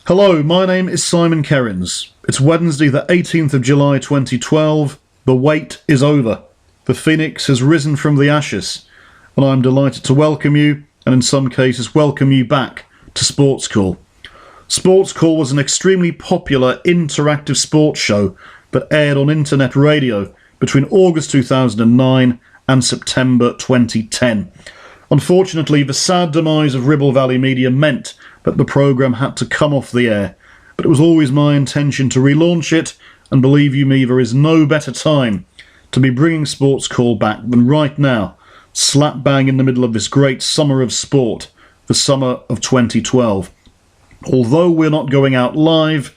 Hello, my name is Simon Kerins. It's Wednesday the 18th of July 2012. The wait is over. The phoenix has risen from the ashes, and I'm delighted to welcome you, and in some cases welcome you back to SportsCall. SportsCall was an extremely popular interactive sports show that aired on internet radio between August 2009 and September 2010. Unfortunately, the sad demise of Ribble Valley Media meant that the programme had to come off the air, but it was always my intention to relaunch it, and believe you me, there is no better time to be bringing SportsCall back than right now, slap bang in the middle of this great summer of sport, the summer of 2012. Although we're not going out live,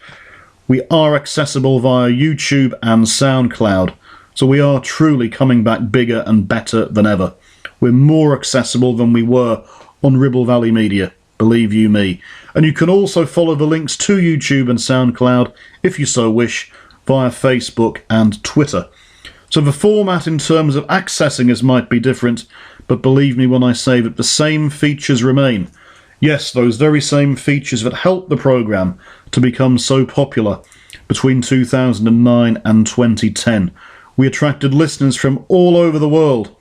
we are accessible via YouTube and SoundCloud, so we are truly coming back bigger and better than ever. We're more accessible than we were on Ribble Valley Media, believe you me. And you can also follow the links to YouTube and SoundCloud, if you so wish, via Facebook and Twitter. So the format in terms of accessing us might be different, but believe me when I say that the same features remain. Yes, those very same features that helped the programme to become so popular between 2009 and 2010. We attracted listeners from all over the world,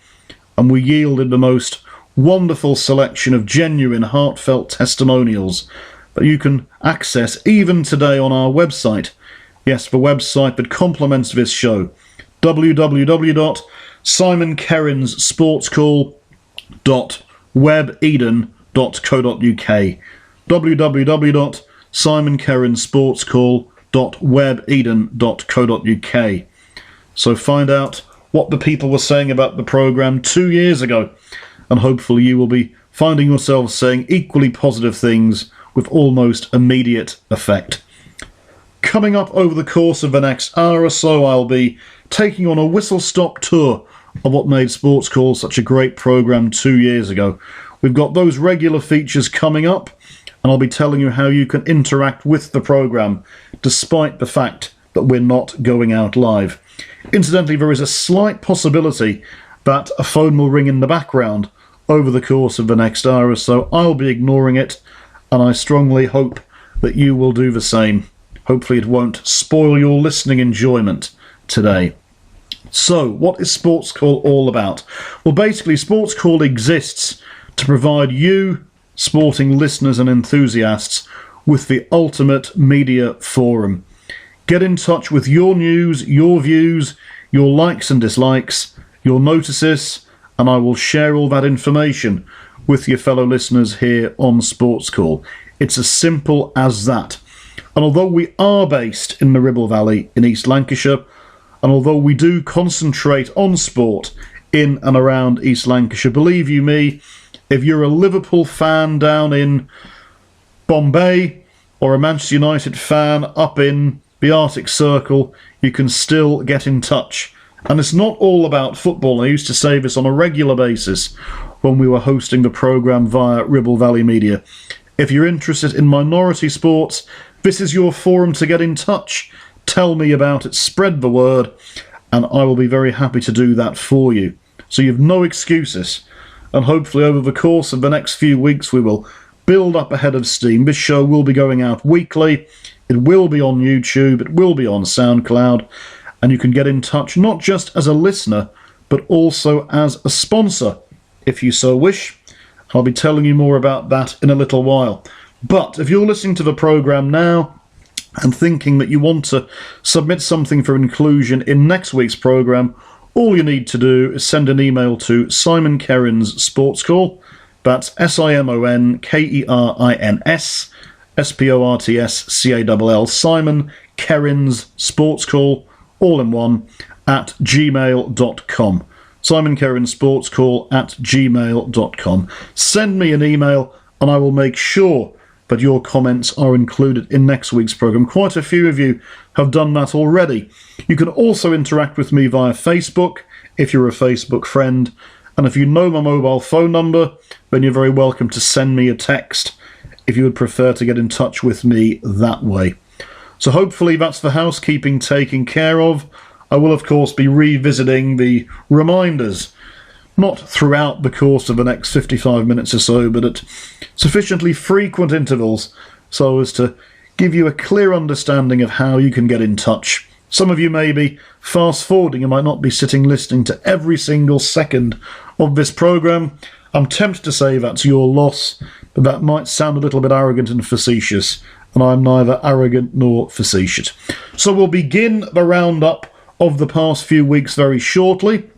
and we yielded the most wonderful selection of genuine, heartfelt testimonials that you can access even today on our website. Yes, the website that complements this show, www.simonkerinssportscall.webeden.co.uk, www.simonkerinssportscall.webeden.co.uk. So find out what the people were saying about the programme 2 years ago, and hopefully you will be finding yourselves saying equally positive things with almost immediate effect. Coming up over the course of the next hour or so, I'll be taking on a whistle-stop tour of what made SportsCall such a great programme 2 years ago. We've got those regular features coming up, and I'll be telling you how you can interact with the programme, despite the fact that we're not going out live. Incidentally, there is a slight possibility that a phone will ring in the background over the course of the next hour or so. I'll be ignoring it, and I strongly hope that you will do the same. Hopefully it won't spoil your listening enjoyment today. So, what is SportsCall all about? Well, basically, SportsCall exists to provide you, sporting listeners and enthusiasts, with the ultimate media forum. Get in touch with your news, your views, your likes and dislikes, your notices, and I will share all that information with your fellow listeners here on SportsCall. It's as simple as that. And although we are based in the Ribble Valley in East Lancashire, and although we do concentrate on sport in and around East Lancashire, believe you me, if you're a Liverpool fan down in Bombay or a Manchester United fan up in the Arctic Circle, you can still get in touch. And it's not all about football. I used to say this on a regular basis when we were hosting the programme via Ribble Valley Media. If you're interested in minority sports, this is your forum to get in touch. Tell me about it, spread the word, and I will be very happy to do that for you. So you've no excuses. And hopefully over the course of the next few weeks we will build up a head of steam. This show will be going out weekly. It will be on YouTube. It will be on SoundCloud. And you can get in touch not just as a listener, but also as a sponsor, if you so wish. I'll be telling you more about that in a little while. But if you're listening to the programme now and thinking that you want to submit something for inclusion in next week's programme, all you need to do is send an email to Simon Kerins SportsCall. That's SIMONKERINS SPORTSCALL, Simon Kerins SportsCall, all in one, at gmail.com. SimonKerinsSportsCall@gmail.com. Send me an email and I will make sure that your comments are included in next week's programme. Quite a few of you have done that already. You can also interact with me via Facebook if you're a Facebook friend, and if you know my mobile phone number, then you're very welcome to send me a text if you would prefer to get in touch with me that way. So hopefully that's the housekeeping taken care of. I will of course be revisiting the reminders, not throughout the course of the next 55 minutes or so, but at sufficiently frequent intervals so as to give you a clear understanding of how you can get in touch. Some of you may be fast-forwarding and might not be sitting listening to every single second of this programme. I'm tempted to say that's your loss, but that might sound a little bit arrogant and facetious, and I'm neither arrogant nor facetious. So we'll begin the roundup of the past few weeks very shortly.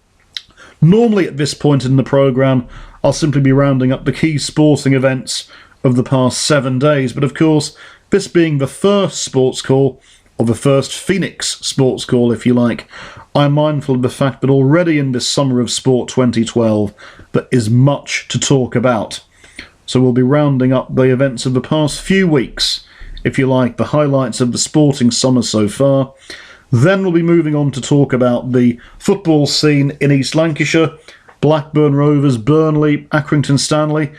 Normally at this point in the programme, I'll simply be rounding up the key sporting events of the past 7 days, but of course, this being the first sports call, or the first Phoenix sports call if you like, I'm mindful of the fact that already in this summer of sport 2012 there is much to talk about. So we'll be rounding up the events of the past few weeks, if you like, the highlights of the sporting summer so far. Then we'll be moving on to talk about the football scene in East Lancashire, Blackburn Rovers, Burnley, Accrington Stanley,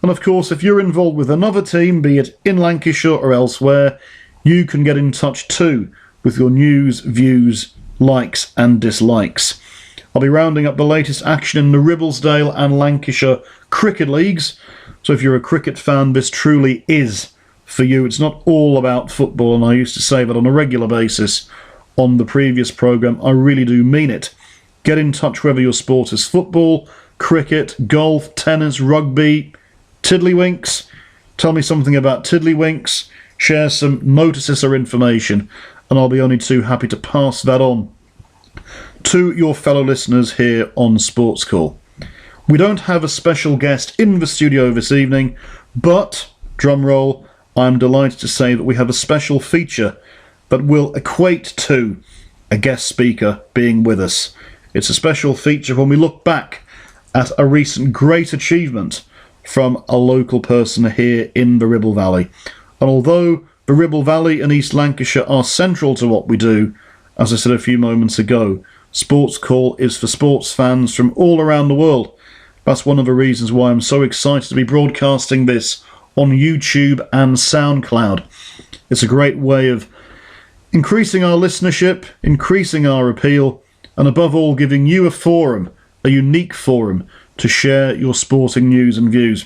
and of course if you're involved with another team, be it in Lancashire or elsewhere, you can get in touch too with your news, views, likes and dislikes. I'll be rounding up the latest action in the Ribblesdale and Lancashire cricket leagues, so if you're a cricket fan, this truly is for you. It's not all about football, and I used to say that on a regular basis on the previous programme. I really do mean it. Get in touch whether your sport is football, cricket, golf, tennis, rugby, tiddlywinks. Tell me something about tiddlywinks. Share some notices or information, and I'll be only too happy to pass that on to your fellow listeners here on Sports Call. We don't have a special guest in the studio this evening, but, drumroll, I'm delighted to say that we have a special feature that will equate to a guest speaker being with us. It's a special feature when we look back at a recent great achievement from a local person here in the Ribble Valley. And although the Ribble Valley and East Lancashire are central to what we do, as I said a few moments ago, Sports Call is for sports fans from all around the world. That's one of the reasons why I'm so excited to be broadcasting this on YouTube and SoundCloud. It's a great way of increasing our listenership, increasing our appeal, and above all giving you a forum, a unique forum, to share your sporting news and views.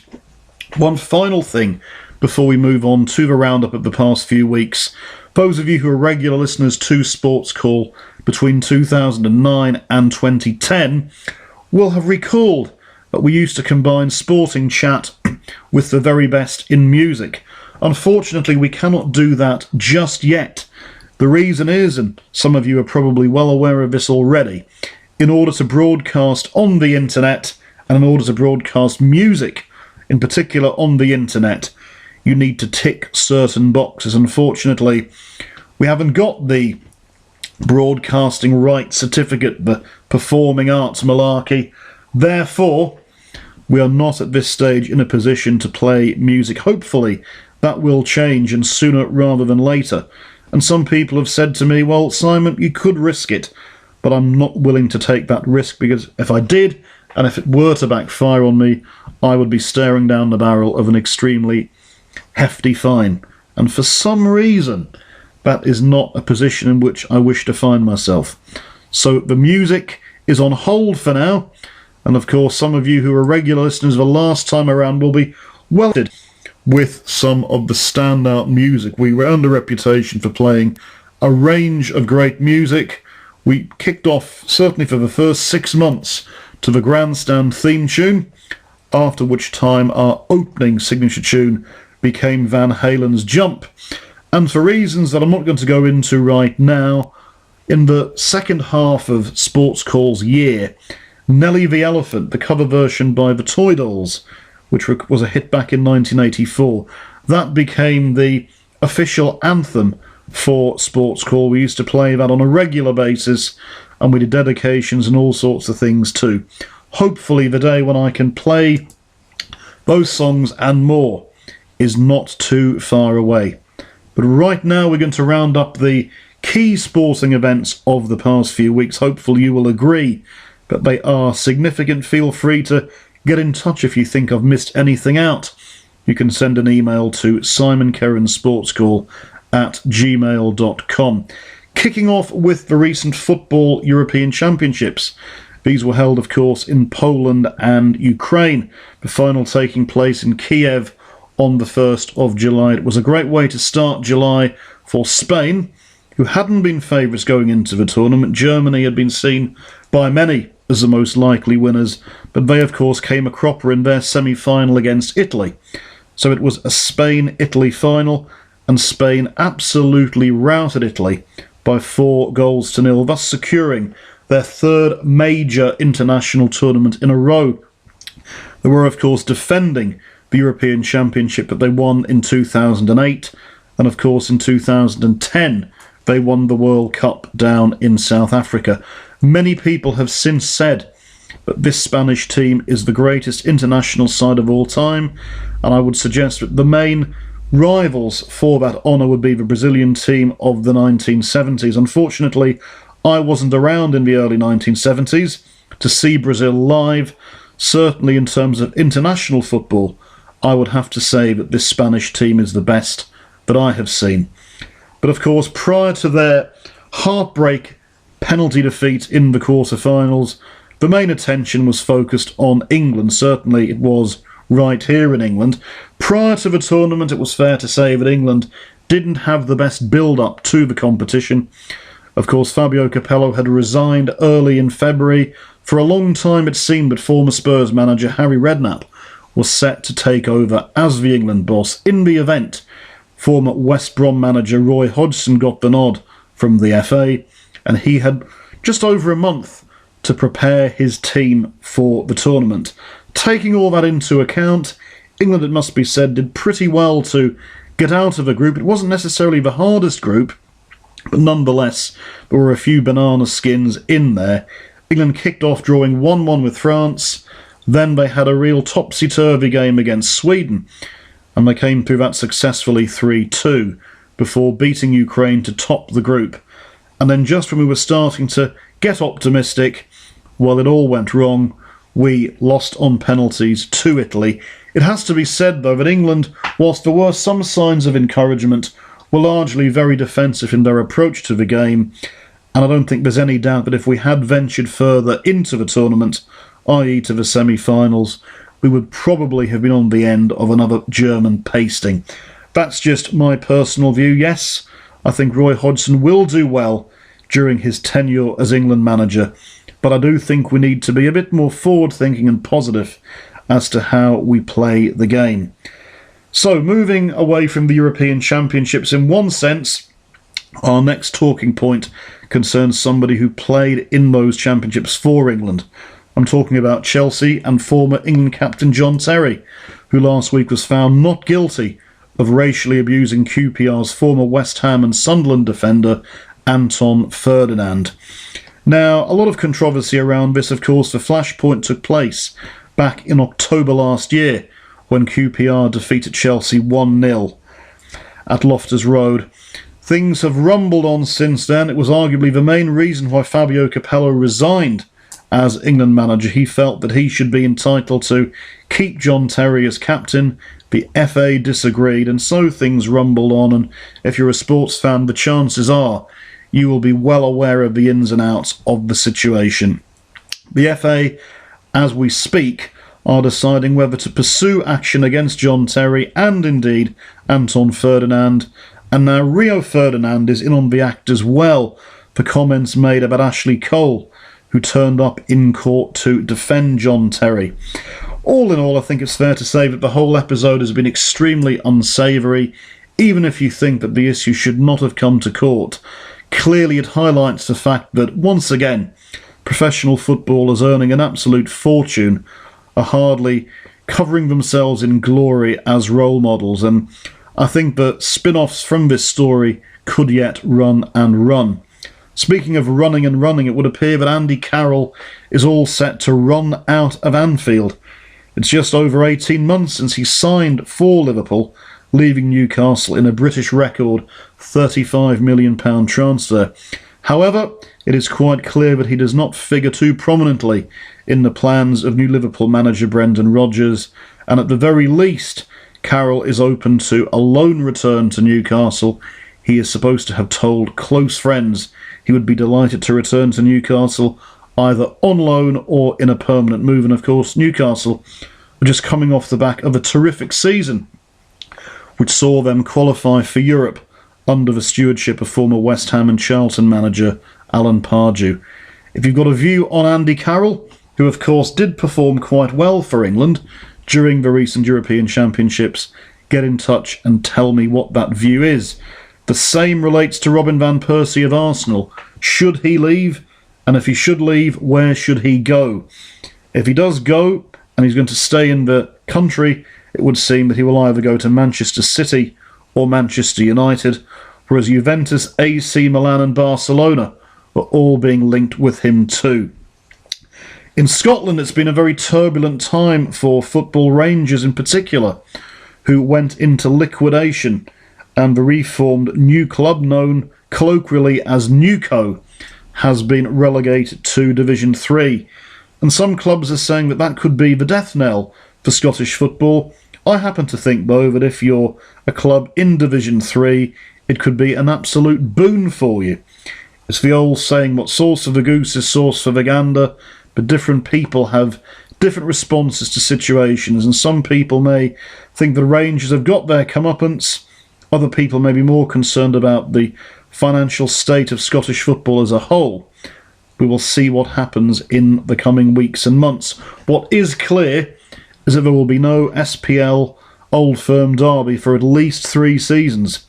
One final thing before we move on to the roundup of the past few weeks. Those of you who are regular listeners to Sports Call between 2009 and 2010 will have recalled that we used to combine sporting chat with the very best in music. Unfortunately, we cannot do that just yet. The reason is, and some of you are probably well aware of this already, in order to broadcast on the internet and in order to broadcast music, in particular on the internet, you need to tick certain boxes. Unfortunately, we haven't got the broadcasting rights certificate, the performing arts malarkey. Therefore, we are not at this stage in a position to play music. Hopefully, that will change, and sooner rather than later. And some people have said to me, well, Simon, you could risk it, but I'm not willing to take that risk, because if I did, and if it were to backfire on me, I would be staring down the barrel of an extremely hefty fine. And for some reason, that is not a position in which I wish to find myself. So the music is on hold for now, and of course some of you who are regular listeners the last time around will be welted with some of the standout music. We were under reputation for playing a range of great music. We kicked off, certainly for the first 6 months, to the Grandstand theme tune, after which time our opening signature tune became Van Halen's Jump. And for reasons that I'm not going to go into right now, in the second half of Sports Call's year, Nelly the Elephant, the cover version by the Toy Dolls, which was a hit back in 1984, that became the official anthem for Sports Call. We used to play that on a regular basis, and we did dedications and all sorts of things too. Hopefully the day when I can play those songs and more is not too far away. But right now we're going to round up the key sporting events of the past few weeks. Hopefully you will agree that they are significant. Feel free to get in touch if you think I've missed anything out. You can send an email to simonkerins@gmail.com. Kicking off with the recent Football European Championships. These were held, of course, in Poland and Ukraine, the final taking place in Kiev on the 1st of July. It was a great way to start July for Spain, who hadn't been favourites going into the tournament. Germany had been seen by many as the most likely winners, but they of course came a cropper in their semi-final against Italy. So it was a Spain-Italy final, and Spain absolutely routed Italy by 4-0, thus securing their third major international tournament in a row. They were of course defending the European Championship that they won in 2008, and of course in 2010 they won the World Cup down in South Africa. Many people have since said that this Spanish team is the greatest international side of all time, and I would suggest that the main rivals for that honour would be the Brazilian team of the 1970s. Unfortunately, I wasn't around in the early 1970s to see Brazil live. Certainly in terms of international football, I would have to say that this Spanish team is the best that I have seen. But of course, prior to their heartbreak penalty defeat in the quarter-finals, the main attention was focused on England. Certainly it was right here in England. Prior to the tournament, it was fair to say that England didn't have the best build-up to the competition. Of course, Fabio Capello had resigned early in February. For a long time it seemed that former Spurs manager Harry Redknapp was set to take over as the England boss. In the event, former West Brom manager Roy Hodgson got the nod from the FA, and he had just over a month to prepare his team for the tournament. Taking all that into account, England, it must be said, did pretty well to get out of a group. It wasn't necessarily the hardest group, but nonetheless, there were a few banana skins in there. England kicked off drawing 1-1 with France, then they had a real topsy-turvy game against Sweden, and they came through that successfully 3-2 before beating Ukraine to top the group. And then just when we were starting to get optimistic, well, it all went wrong. We lost on penalties to Italy. It has to be said, though, that England, whilst there were some signs of encouragement, were largely very defensive in their approach to the game, and I don't think there's any doubt that if we had ventured further into the tournament, i.e. to the semi-finals, we would probably have been on the end of another German pasting. That's just my personal view. Yes, I think Roy Hodgson will do well during his tenure as England manager, but I do think we need to be a bit more forward-thinking and positive as to how we play the game. So, moving away from the European Championships, in one sense, our next talking point concerns somebody who played in those championships for England. I'm talking about Chelsea and former England captain John Terry, who last week was found not guilty of racially abusing QPR's former West Ham and Sunderland defender Anton Ferdinand. Now, a lot of controversy around this. Of course, the flashpoint took place back in October last year when QPR defeated Chelsea 1-0 at Loftus Road. Things have rumbled on since then. It was arguably the main reason why Fabio Capello resigned as England manager. He felt that he should be entitled to keep John Terry as captain. The FA disagreed, and so things rumbled on, and if you're a sports fan, the chances are you will be well aware of the ins and outs of the situation. The FA, as we speak, are deciding whether to pursue action against John Terry and indeed Anton Ferdinand, and now Rio Ferdinand is in on the act as well for comments made about Ashley Cole, who turned up in court to defend John Terry. All in all, I think it's fair to say that the whole episode has been extremely unsavoury, even if you think that the issue should not have come to court. Clearly it highlights the fact that, once again, professional footballers earning an absolute fortune are hardly covering themselves in glory as role models, and I think that spin-offs from this story could yet run and run. Speaking of running and running, it would appear that Andy Carroll is all set to run out of Anfield. It's just over 18 months since he signed for Liverpool, leaving Newcastle in a British record £35 million transfer. However, it is quite clear that he does not figure too prominently in the plans of new Liverpool manager Brendan Rodgers, and at the very least, Carroll is open to a loan return to Newcastle. He is supposed to have told close friends he would be delighted to return to Newcastle, either on loan or in a permanent move. And of course, Newcastle are just coming off the back of a terrific season which saw them qualify for Europe under the stewardship of former West Ham and Charlton manager Alan Pardew. If you've got a view on Andy Carroll, who of course did perform quite well for England during the recent European Championships, get in touch and tell me what that view is. The same relates to Robin van Persie of Arsenal. Should he leave? And if he should leave, where should he go? If he does go, and he's going to stay in the country, it would seem that he will either go to Manchester City or Manchester United, whereas Juventus, AC Milan and Barcelona are all being linked with him too. In Scotland, it's been a very turbulent time for Football Rangers in particular, who went into liquidation, and the reformed new club, known colloquially as Newco, has been relegated to Division 3. And some clubs are saying that that could be the death knell for Scottish football. I happen to think, though, that if you're a club in Division 3, it could be an absolute boon for you. It's the old saying, what sauce for the goose is sauce for the gander, but different people have different responses to situations, and some people may think the Rangers have got their comeuppance. Other people may be more concerned about the financial state of Scottish football as a whole. We will see what happens in the coming weeks and months. What is clear is that there will be no SPL Old Firm derby for at least 3 seasons.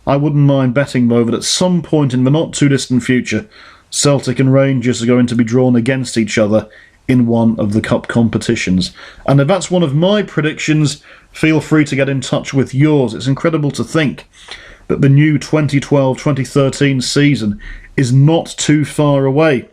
I wouldn't mind betting, though, that at some point in the not-too-distant future, Celtic and Rangers are going to be drawn against each other in one of the cup competitions. And if that's one of my predictions, feel free to get in touch with yours. It's incredible to think that the new 2012-2013 season is not too far away.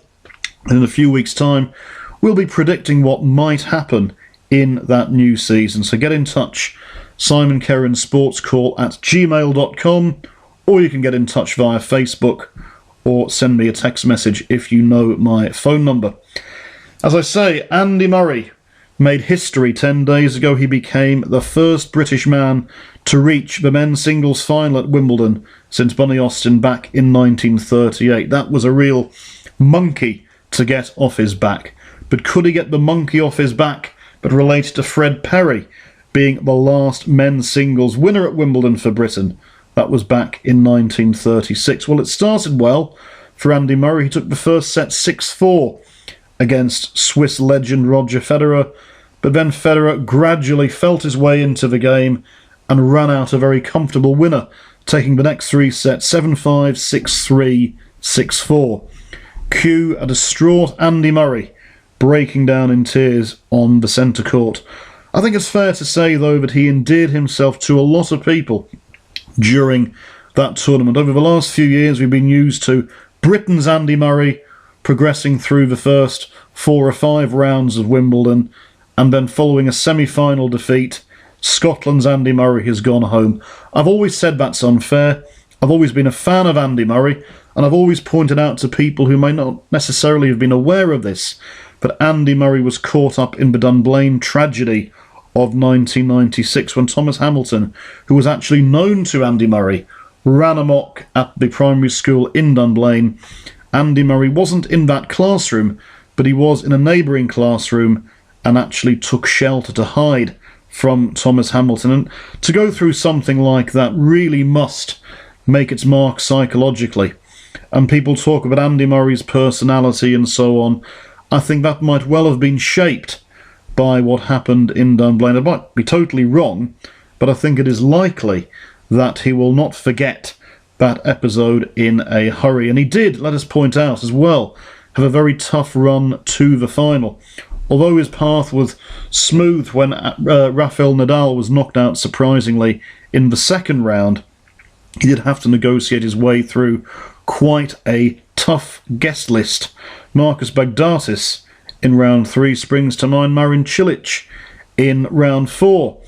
And in a few weeks' time, we'll be predicting what might happen in that new season. So get in touch, Simon Kerins SportsCall at gmail.com, or you can get in touch via Facebook, or send me a text message if you know my phone number. As I say, Andy Murray made history 10 days ago. He became the first British man to reach the men's singles final at Wimbledon since Bunny Austin back in 1938. That was a real monkey to get off his back. But could he get the monkey off his back that related to Fred Perry being the last men's singles winner at Wimbledon for Britain? That was back in 1936. Well, it started well for Andy Murray. He took the first set 6-4 against Swiss legend Roger Federer, but then Federer gradually felt his way into the game and ran out a very comfortable winner, taking the next 3 sets 7-5, 6-3, 6-4. Cue a distraught Andy Murray breaking down in tears on the centre court. I think it's fair to say, though, that he endeared himself to a lot of people during that tournament. Over the last few years, we've been used to Britain's Andy Murray progressing through the first 4 or 5 rounds of Wimbledon, and then following a semi-final defeat, Scotland's Andy Murray has gone home. I've always said that's unfair. I've always been a fan of Andy Murray, and I've always pointed out to people who may not necessarily have been aware of this, that Andy Murray was caught up in the Dunblane tragedy of 1996 when Thomas Hamilton, who was actually known to Andy Murray, ran amok at the primary school in Dunblane. Andy Murray wasn't in that classroom, but he was in a neighbouring classroom and actually took shelter to hide from Thomas Hamilton. And to go through something like that really must make its mark psychologically. And people talk about Andy Murray's personality and so on. I think that might well have been shaped by what happened in Dunblane. I might be totally wrong, but I think it is likely that he will not forget that episode in a hurry. And he did, let us point out as well, have a very tough run to the final. Although his path was smooth when Rafael Nadal was knocked out surprisingly in the second round, he did have to negotiate his way through quite a tough guest list. Marcus Baghdatis in round 3 springs to mind Marin Cilic in round 4.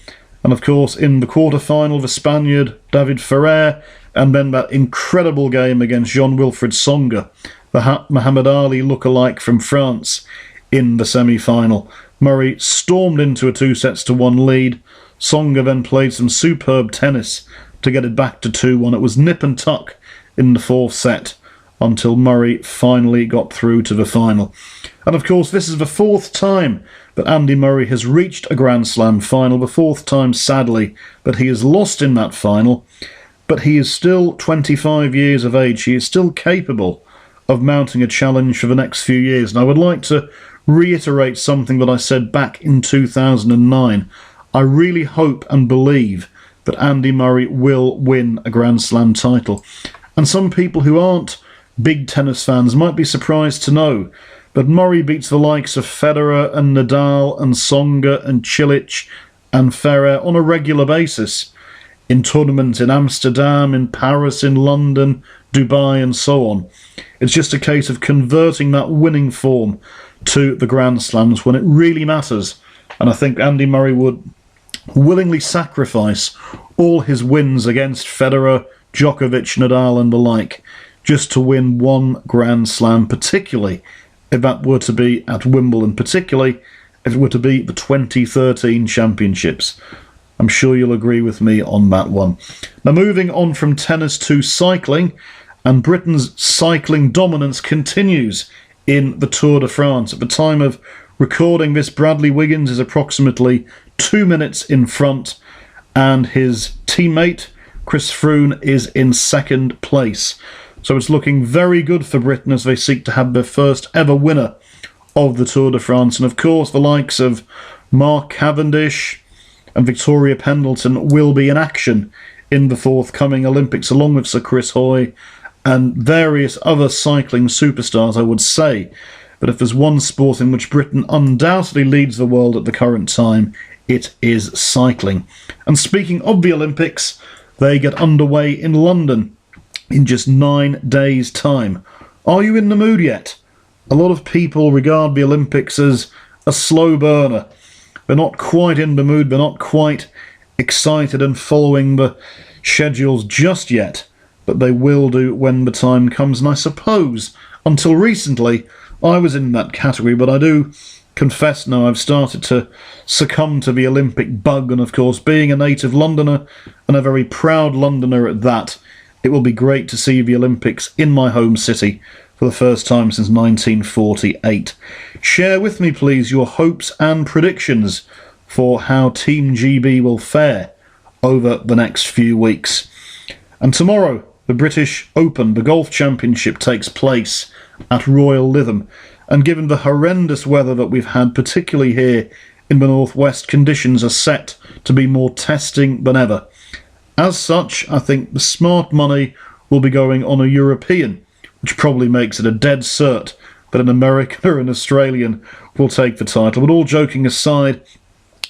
And of course, in the quarter-final, the Spaniard David Ferrer, and then that incredible game against Jean-Wilfried Tsonga, the Muhammad Ali lookalike from France, in the semi-final. Murray stormed into a 2-1 lead. Tsonga then played some superb tennis to get it back to 2-1. It was nip and tuck in the 4th set until Murray finally got through to the final. And of course, this is the fourth time that Andy Murray has reached a Grand Slam final, the fourth time, sadly, that he has lost in that final. But he is still 25 years of age. He is still capable of mounting a challenge for the next few years. And I would like to reiterate something that I said back in 2009. I really hope and believe that Andy Murray will win a Grand Slam title. And some people who aren't big tennis fans might be surprised to know that Murray beats the likes of Federer and Nadal and Tsonga and Cilic and Ferrer on a regular basis, in tournaments in Amsterdam, in Paris, in London, Dubai and so on. It's just a case of converting that winning form to the Grand Slams when it really matters. And I think Andy Murray would willingly sacrifice all his wins against Federer, Djokovic, Nadal and the like just to win one Grand Slam, particularly if that were to be at Wimbledon, particularly if it were to be the 2013 championships. I'm sure you'll agree with me on that one. Now, moving on from tennis to cycling, and Britain's cycling dominance continues in the Tour de France. At the time of recording this, Bradley Wiggins is approximately 2 minutes in front, and his teammate, Chris Froome, is in second place. So it's looking very good for Britain as they seek to have their first ever winner of the Tour de France. And of course, the likes of Mark Cavendish and Victoria Pendleton will be in action in the forthcoming Olympics, along with Sir Chris Hoy and various other cycling superstars, I would say. But if there's one sport in which Britain undoubtedly leads the world at the current time, it is cycling. And speaking of the Olympics, they get underway in London in just 9 days' time. Are you in the mood yet? A lot of people regard the Olympics as a slow burner. They're not quite in the mood, they're not quite excited and following the schedules just yet, but they will do when the time comes. And I suppose, until recently, I was in that category, but I do confess now I've started to succumb to the Olympic bug, and of course, being a native Londoner, and a very proud Londoner at that, it will be great to see the Olympics in my home city for the first time since 1948. Share with me, please, your hopes and predictions for how Team GB will fare over the next few weeks. And tomorrow, the British Open, the Golf Championship, takes place at Royal Lytham. And given the horrendous weather that we've had, particularly here in the northwest, conditions are set to be more testing than ever. As such, I think the smart money will be going on a European, which probably makes it a dead cert that an American or an Australian will take the title. But all joking aside,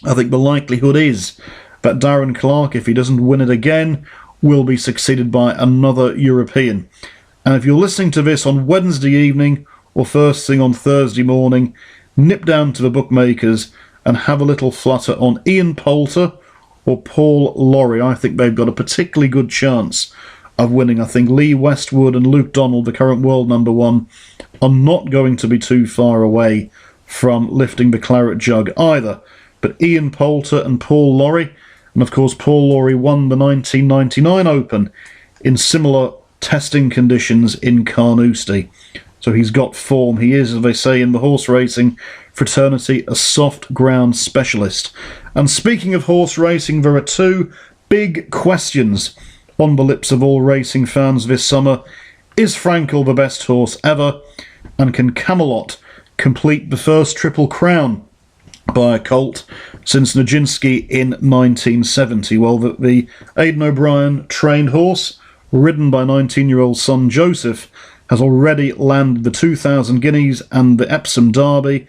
I think the likelihood is that Darren Clarke, if he doesn't win it again, will be succeeded by another European. And if you're listening to this on Wednesday evening or first thing on Thursday morning, nip down to the bookmakers and have a little flutter on Ian Poulter or Paul Lawrie. I think they've got a particularly good chance of winning. I think Lee Westwood and Luke Donald, the current world number one, are not going to be too far away from lifting the claret jug either. But Ian Poulter and Paul Lawrie, and of course Paul Lawrie won the 1999 Open in similar testing conditions in Carnoustie. So he's got form. He is, as they say in the horse racing fraternity, a soft ground specialist. And speaking of horse racing, there are two big questions on the lips of all racing fans this summer. Is Frankel the best horse ever? And can Camelot complete the first Triple Crown by a colt since Nijinsky in 1970? Well, the Aidan O'Brien trained horse, ridden by 19-year-old son Joseph, has already landed the 2,000 guineas and the Epsom Derby,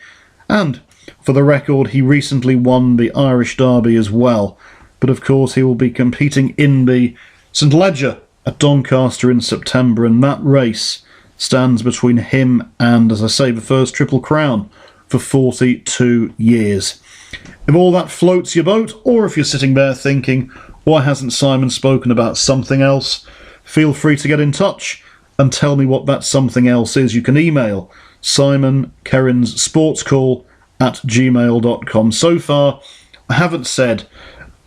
and for the record, he recently won the Irish Derby as well. But of course, he will be competing in the St Leger at Doncaster in September, and that race stands between him and, as I say, the first Triple Crown for 42 years. If all that floats your boat, or if you're sitting there thinking, why hasn't Simon spoken about something else, feel free to get in touch and tell me what that something else is. You can email Simon Kerins SportsCall @gmail.com. So far, I haven't said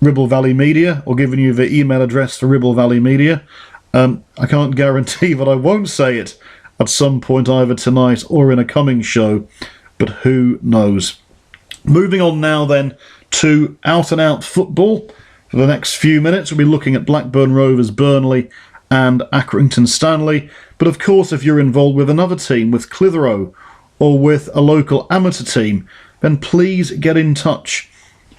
Ribble Valley Media or given you the email address for Ribble Valley Media. I can't guarantee that I won't say it at some point either tonight or in a coming show. but who knows. Moving on now then to out-and-out football. For the next few minutes, we'll be looking at Blackburn Rovers, Burnley and Accrington Stanley. But of course, if you're involved with another team, with Clitheroe, or with a local amateur team, then please get in touch.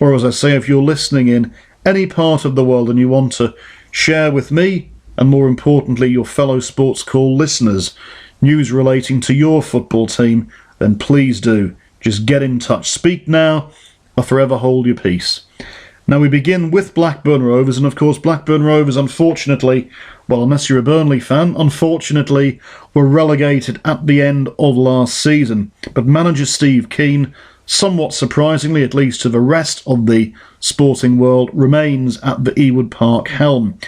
Or as I say, if you're listening in any part of the world and you want to share with me, and more importantly your fellow SportsCall listeners, news relating to your football team, then please do. Just get in touch. Speak now or forever hold your peace. Now we begin with Blackburn Rovers, and of course Blackburn Rovers, unfortunately, well, unless you're a Burnley fan, unfortunately were relegated at the end of last season. But manager Steve Keane, somewhat surprisingly, at least to the rest of the sporting world, remains at the Ewood Park helm.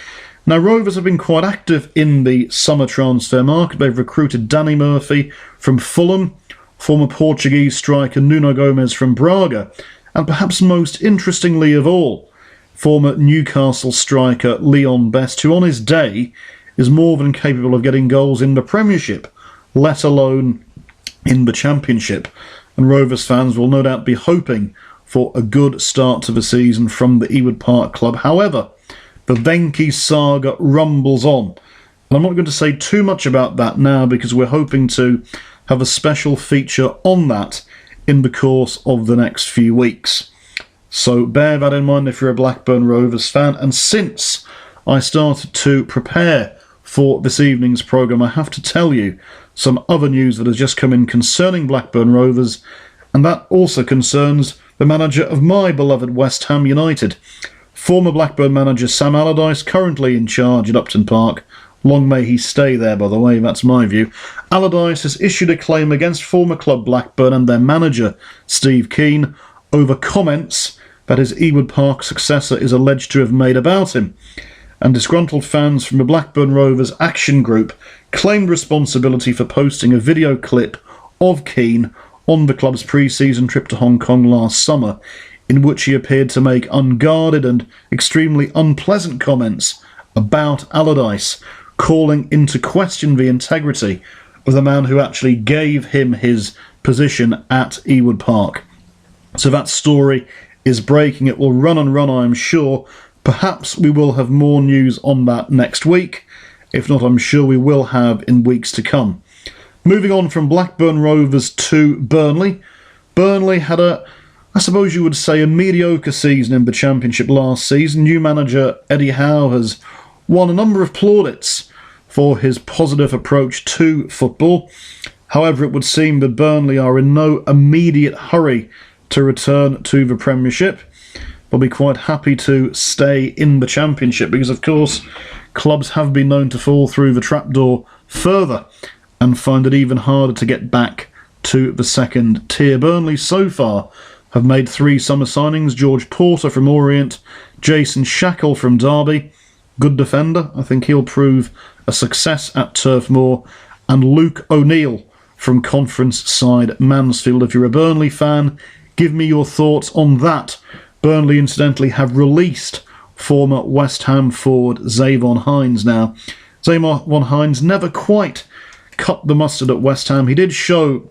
Now, Rovers have been quite active in the summer transfer market. They've recruited Danny Murphy from Fulham, former Portuguese striker Nuno Gomes from Braga, and perhaps most interestingly of all, former Newcastle striker Leon Best, who on his day is more than capable of getting goals in the Premiership, let alone in the Championship. And Rovers fans will no doubt be hoping for a good start to the season from the Ewood Park club. However, the Venky saga rumbles on. And I'm not going to say too much about that now because we're hoping to have a special feature on that in the course of the next few weeks. So bear that in mind if you're a Blackburn Rovers fan. And since I started to prepare for this evening's programme, I have to tell you some other news that has just come in concerning Blackburn Rovers, and that also concerns the manager of my beloved West Ham United. Former Blackburn manager Sam Allardyce, currently in charge at Upton Park. Long may he stay there, by the way, that's my view. Allardyce has issued a claim against former club Blackburn and their manager, Steve Keane, over comments that his Ewood Park successor is alleged to have made about him. And disgruntled fans from the Blackburn Rovers Action Group claimed responsibility for posting a video clip of Keane on the club's pre-season trip to Hong Kong last summer, in which he appeared to make unguarded and extremely unpleasant comments about Allardyce, calling into question the integrity of the man who actually gave him his position at Ewood Park. So that story is breaking. It will run and run, I'm sure. Perhaps we will have more news on that next week. If not, I'm sure we will have in weeks to come. Moving on from Blackburn Rovers to Burnley. Burnley had I suppose you would say, a mediocre season in the Championship last season. New manager Eddie Howe has won a number of plaudits for his positive approach to football. However, it would seem that Burnley are in no immediate hurry to return to the Premiership. They'll be quite happy to stay in the Championship because, of course, clubs have been known to fall through the trapdoor further and find it even harder to get back to the second tier. Burnley so far have made 3 summer signings: George Porter from Orient, Jason Shackle from Derby, good defender, I think he'll prove a success at Turf Moor, and Luke O'Neill from conference side Mansfield. If you're a Burnley fan, give me your thoughts on that. Burnley, incidentally, have released former West Ham forward Zavon Hines now. Zavon Hines never quite cut the mustard at West Ham. He did show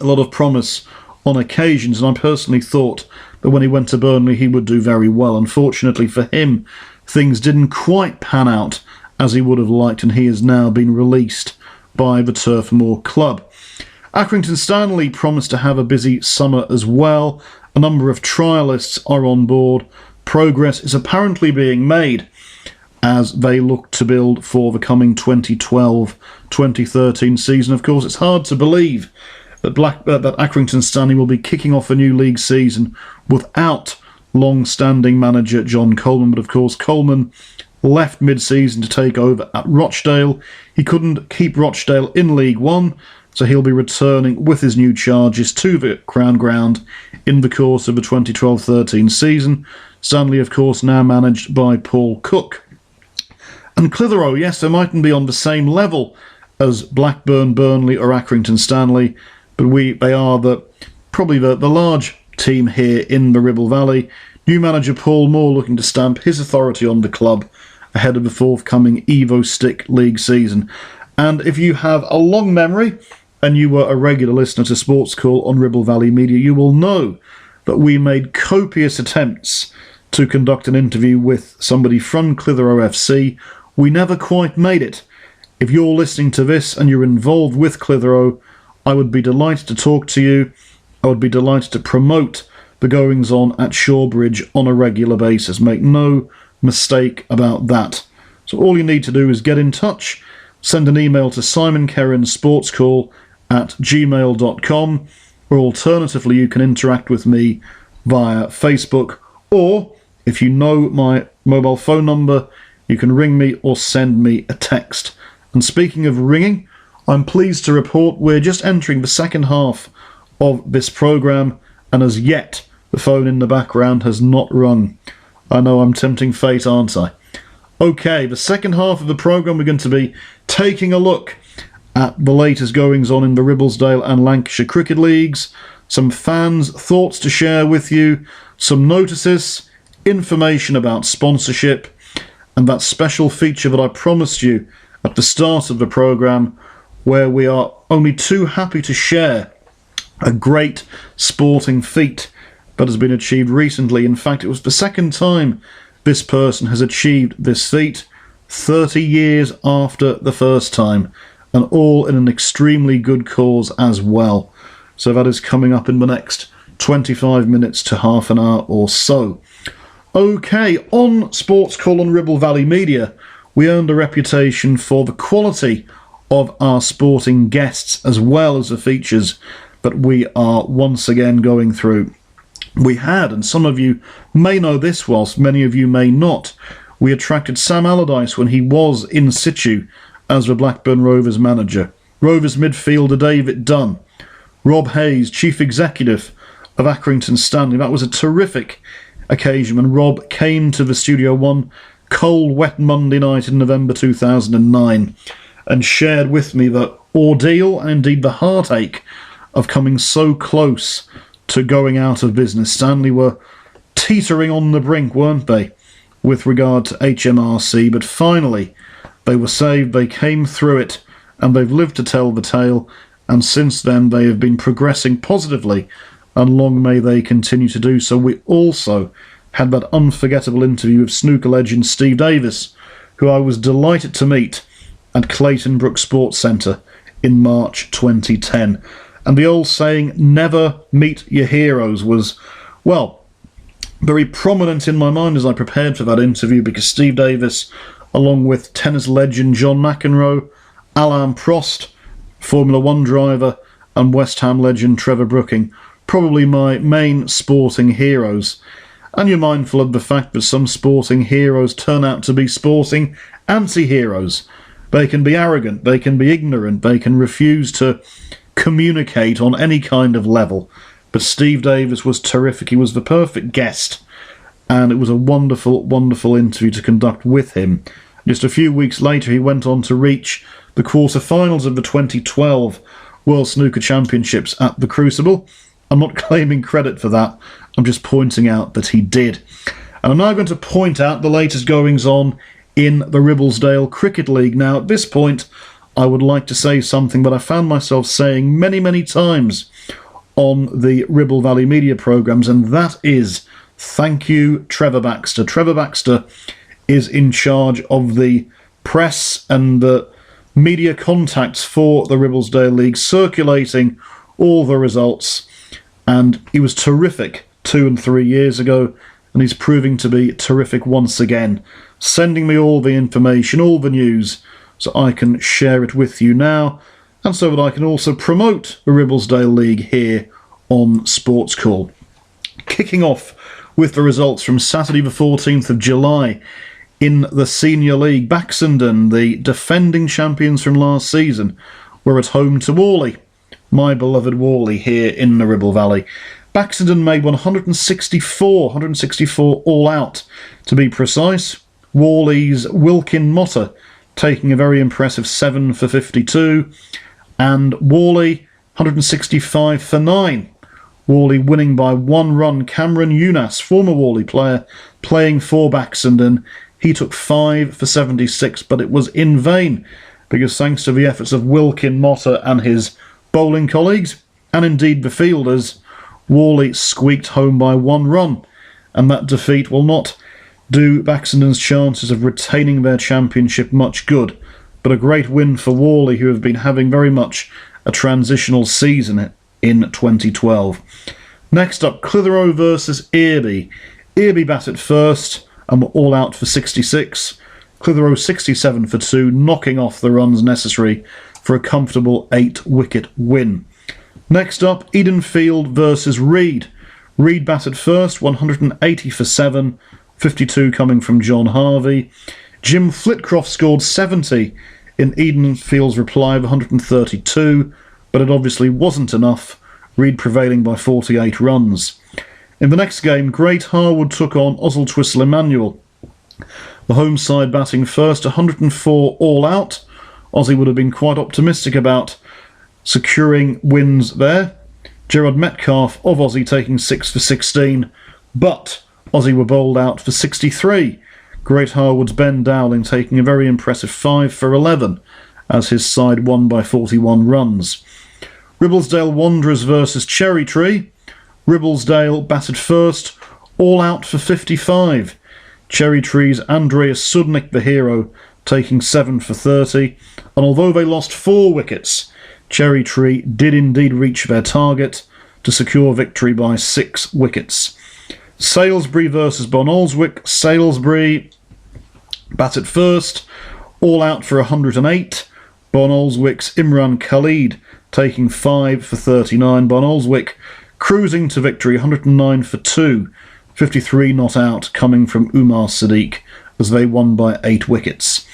a lot of promise on occasions, and I personally thought that when he went to Burnley he would do very well. Unfortunately for him, things didn't quite pan out as he would have liked, and he has now been released by the Turf Moor club. Accrington Stanley promised to have a busy summer as well. A number of trialists are on board. Progress is apparently being made as they look to build for the coming 2012-2013 season. Of course, it's hard to believe that Accrington Stanley will be kicking off a new league season without long-standing manager John Coleman. But of course, Coleman left mid-season to take over at Rochdale. He couldn't keep Rochdale in League One, so he'll be returning with his new charges to the Crown Ground in the course of the 2012-13 season. Stanley, of course, now managed by Paul Cook. And Clitheroe, yes, they mightn't be on the same level as Blackburn, Burnley or Accrington Stanley, but they are probably the large team here in the Ribble Valley. New manager Paul Moore looking to stamp his authority on the club ahead of the forthcoming Evo Stick League season. And if you have a long memory, and you were a regular listener to Sports Call on Ribble Valley Media, you will know that we made copious attempts to conduct an interview with somebody from Clitheroe FC. We never quite made it. If you're listening to this and you're involved with Clitheroe, I would be delighted to talk to you. I would be delighted to promote the goings-on at Shawbridge on a regular basis. Make no mistake about that. So all you need to do is get in touch, send an email to SimonKerinsSportsCall@gmail.com, or alternatively you can interact with me via Facebook, or if you know my mobile phone number, you can ring me or send me a text. And speaking of ringing, I'm pleased to report we're just entering the second half of this programme, and as yet the phone in the background has not rung. I know I'm tempting fate, aren't I? Okay, the second half of the programme we're going to be taking a look at the latest goings-on in the Ribblesdale and Lancashire Cricket Leagues, some fans' thoughts to share with you, some notices, information about sponsorship, and that special feature that I promised you at the start of the programme, where we are only too happy to share a great sporting feat that has been achieved recently. In fact, it was the second time this person has achieved this feat, 30 years after the first time, and all in an extremely good cause as well. So that is coming up in the next 25 minutes to half an hour or so. Okay, on Sports Call on Ribble Valley Media, we earned a reputation for the quality of our sporting guests as well as the features that we are once again going through. We had, and some of you may know this whilst many of you may not, we attracted Sam Allardyce when he was in situ as the Blackburn Rovers manager. Rovers midfielder David Dunn. Rob Hayes, Chief Executive of Accrington Stanley. That was a terrific occasion when Rob came to the studio one cold, wet Monday night in November 2009 and shared with me the ordeal and indeed the heartache of coming so close to going out of business. Stanley were teetering on the brink, weren't they, with regard to HMRC, but finally they were saved, they came through it, and they've lived to tell the tale, and since then they have been progressing positively, and long may they continue to do so. We also had that unforgettable interview with snooker legend Steve Davis, who I was delighted to meet at Clayton Brook Sports Centre in March 2010. And the old saying, never meet your heroes, was, well, very prominent in my mind as I prepared for that interview, because Steve Davis, along with tennis legend John McEnroe, Alain Prost, Formula One driver, and West Ham legend Trevor Brooking, probably my main sporting heroes. And you're mindful of the fact that some sporting heroes turn out to be sporting anti-heroes. They can be arrogant, they can be ignorant, they can refuse to communicate on any kind of level. But Steve Davis was terrific. He was the perfect guest, and it was a wonderful, wonderful interview to conduct with him. Just a few weeks later, he went on to reach the quarter-finals of the 2012 World Snooker Championships at the Crucible. I'm not claiming credit for that, I'm just pointing out that he did. And I'm now going to point out the latest goings-on in the Ribblesdale Cricket League. Now, at this point, I would like to say something that I found myself saying many, many times on the Ribble Valley Media programmes, and that is thank you, Trevor Baxter. Trevor Baxter is in charge of the press and the media contacts for the Ribblesdale League, circulating all the results, and he was terrific 2 and 3 years ago, and he's proving to be terrific once again, sending me all the information, all the news, so I can share it with you now, and so that I can also promote the Ribblesdale League here on Sports Call. Kicking off with the results from Saturday the 14th of July in the Senior League. Baxenden, the defending champions from last season, were at home to Whalley, my beloved Whalley here in the Ribble Valley. Baxenden made 164 all out to be precise. Whalley's Wilkin Motter taking a very impressive 7 for 52, and Whalley 165 for 9. Whalley winning by 1 run. Cameron Unas, former Whalley player, playing for Baxenden. He took 5 for 76, but it was in vain, because thanks to the efforts of Wilkin Motter and his bowling colleagues, and indeed the fielders, Worley squeaked home by 1 run, and that defeat will not do Baxenden's chances of retaining their championship much good, but a great win for Worley, who have been having very much a transitional season in 2012. Next up, Clitheroe versus Earby. Earby batted first and were all out for 66. Clitheroe 67 for 2, knocking off the runs necessary for a comfortable 8-wicket win. Next up, Edenfield versus Reed. Reed batted first, 180 for 7, 52 coming from John Harvey. Jim Flitcroft scored 70 in Edenfield's reply of 132, but it obviously wasn't enough, Reed prevailing by 48 runs. In the next game, Great Harwood took on Oswaldtwistle Emmanuel. The home side batting first, 104 all out. Aussie would have been quite optimistic about securing wins there. Gerard Metcalf of Aussie taking 6 for 16, but Aussie were bowled out for 63. Great Harwood's Ben Dowling taking a very impressive 5 for 11 as his side won by 41 runs. Ribblesdale Wanderers versus Cherry Tree. Ribblesdale batted first, all out for 55. Cherry Tree's Andreas Sudnik, the hero, taking 7 for 30, and although they lost 4 wickets, Cherry Tree did indeed reach their target to secure victory by 6 wickets. Salisbury versus Bonalswick. Salisbury batted first, all out for 108. Bonalswick's Imran Khalid taking 5 for 39. Bonalswick cruising to victory, 109 for 2. 53 not out coming from Umar Sadiq as they won by 8 wickets.